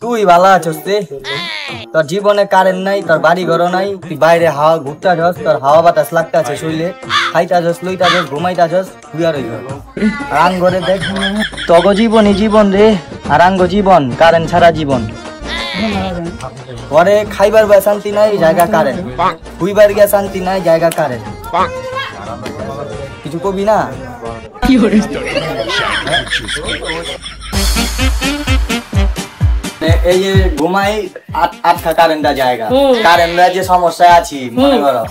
তুই ভালো আছিস রে? তোর জীবনে কারেন্ট নাই, তোর বাড়ি ঘর নাই, তুই বাইরে হাওয়া ঘুরতে যাস, তোর হাওয়া বাতাস লাগতেছে শরীরে, খাইতে যাস, লইতে যাস, ঘুমাইতে যাস, তুই আর আং ঘরে দেখ তগ জীবনই জীবন রে, আর আঙ্গ জীবন কারেন্ট ছাড়া জীবন। ঘরে খাইবার বা শান্তি নাই, জায়গা কারেন্ট, হুইবার গিয়া শান্তি নাই, জায়গা কারেন্ট। কিছু কবি না? এই যে ঘুমাই আটকা কারেন্টটা জায়গা, কারেন্টরা যে সমস্যায় আছি মনে করো।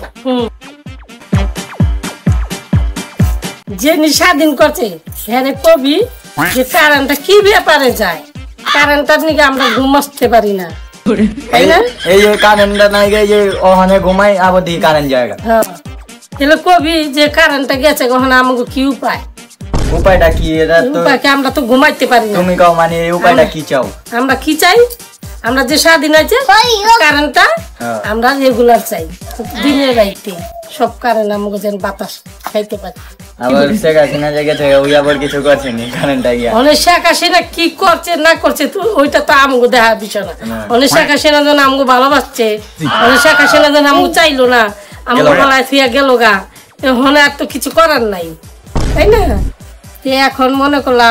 যে স্বাধীন করছে হ্যাঁ কবি যে কারেন্টটা কি ব্যাপারে যায়, কারেন্টটার নিকে আমরা ঘুমাতে পারি না, তাই না? এই যে কারেন্টটা নাই, এই যে ওখানে ঘুমাই আবার দিকে কারেন্ট জায়গা। হ্যাঁ তাহলে কবি যে কারেন্টটা গেছে কখন আমাকে কি উপায়? উপায়টা কি? আমরা তো ঘুমাইতে পারি না। তুমি কও মানে এই উপায়টা কি চাও? আমরা কি চাই? আমরা যে স্বাধীন আছে কারেন্টটা আমরা রেগুলার চাই, দিনের রাইতে সব কারেন্ট আমাকে যেন বাতাস খাইতে পারি। আবার শেখ হাসিনা জায়গা থেকে ওই আবার কিছু করছে নি কারেন্টটা গিয়া। অনেক শেখ হাসিনা কি করছে না করছে তো ওইটা তো আমাকে দেখার বিষয় না। অনেক শেখ হাসিনা যেন আমাকে ভালোবাসছে, অনেক শেখ হাসিনা যেন আমাকে চাইলো না, আমাকে বলায় থিয়া গেল গা, এখন আর তো কিছু করার নাই, তাই না? এখন মনে করলা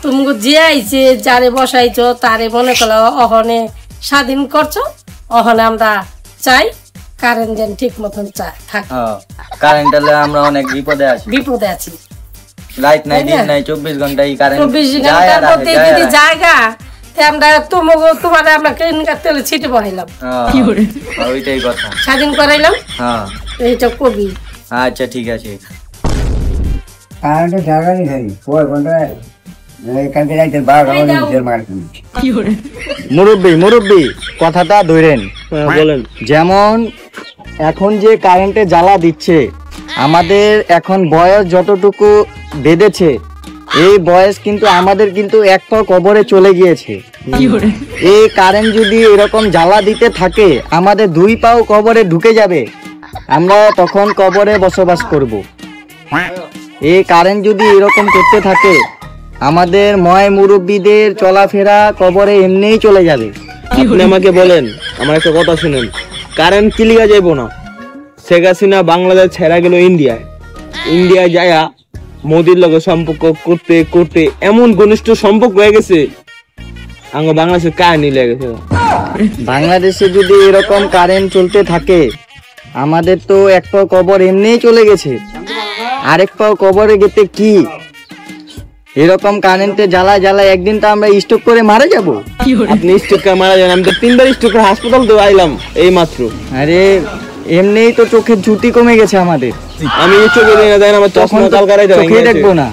তুমি যে আইছে যারে বসাইছো তারে মনে করলা অহনে স্বাধীন করছো, অহনে আমরা চাই কারেন্ট যেন ঠিক মতন থাকে। কারেন্ট এলে আমরা অনেক বিপদে আছি, লাইট নাই, দিন নাই, 24 ঘন্টা এই কারেন্ট, 24 ঘন্টার মধ্যে যদি জায়গা আমরা তোমার আমরা কেনকা তেলে ছিটে বহাইলাম, ওইটাই কথা, স্বাধীন করাইলাম। হ্যাঁ এইটা কবি। আচ্ছা ঠিক আছে। কারেন্টের জায়গা নেই খালি 4 ঘন্টায় এখান থেকে যাইতে 12 ঘন্টা মারছেন। মুরব্বি কথাটা ধরেন, বলেন। যেমন এখন যে কারেন্টে জ্বালা দিচ্ছে, আমাদের এখন বয়স যতটুকু বেঁধেছে, এই বয়স কিন্তু আমাদের কিন্তু এক পা কবরে চলে গিয়েছে। এই কারেন্ট যদি এরকম জ্বালা দিতে থাকে, আমাদের 2 পাও কবরে ঢুকে যাবে, আমরা তখন কবরে বসবাস করব। এই কারেন্ট যদি এরকম করতে থাকে, আমাদের ময় মুরব্বীদের চলাফেরা কবরে এমনিই চলে যাবে। আপনি আমাকে বলেন, আমার একটা কথা শুনেন, কারেন্ট কিলিগা যাইব না। শেখ হাসিনা বাংলাদেশ ছেড়া গেল ইন্ডিয়ায় যায়া মোদির লগে সম্পর্ক করতে করতে এমন ঘনিষ্ঠ সম্পর্ক হয়ে গেছে, আমার বাংলাদেশের কাহিনী লেগে গেছে। বাংলাদেশে যদি এরকম কারেন্ট চলতে থাকে, আমাদের তো এক পা কবর এমনিই চলে গেছে, আরেক পা কবরে গেতে কি এরকম কারেন্টে জ্বালা একদিন তো আমরা স্ট্রোক করে মারা যাব। আপনি স্ট্রোক করে মারা যান, আমি তো 3বার স্ট্রোক করে হাসপাতাল তো আইলাম এই মাত্র। আরে এমনিই তো চোখের জ্যোতি কমে গেছে আমাদের, আমি চোখে দেখে যাই না, আমার চশমা কালকারাই চোখে দেখবো না।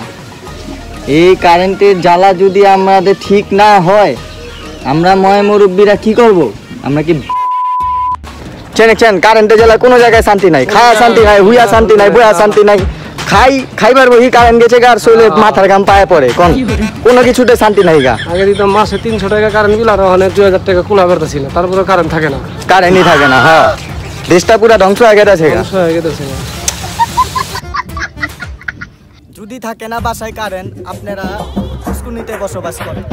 এই কারেন্টের জ্বালা যদি আমাদের ঠিক না হয়, আমরা ময় মুরব্বীরা কি করব? আমরা কি চেন কারেন্টের জ্বালা কোনো জায়গায় শান্তি নাই, খাওয়া শান্তি নাই, হুইয়া শান্তি নাই, বয়া শান্তি নাই, খাইবার বহি কারেন্ট গেছে গা, আর শরীরে মাথার ঘাম পায়ে পড়ে, কোনো কিছুতে শান্তি নাই গা। আগে দিতাম মাসে 300 টাকা কারেন্ট বিল, আর ওখানে 2000 টাকা কুলা করতেছিল, তারপরে কারেন্ট থাকে না, কারেন্টই থাকে না। হ্যাঁ দেশটা পুরা ধ্বংস হয়ে গেছে। যদি থাকে না বাসায় কারেন্ট, আপনারা পুষ্কুনিতে বসবাস করেন।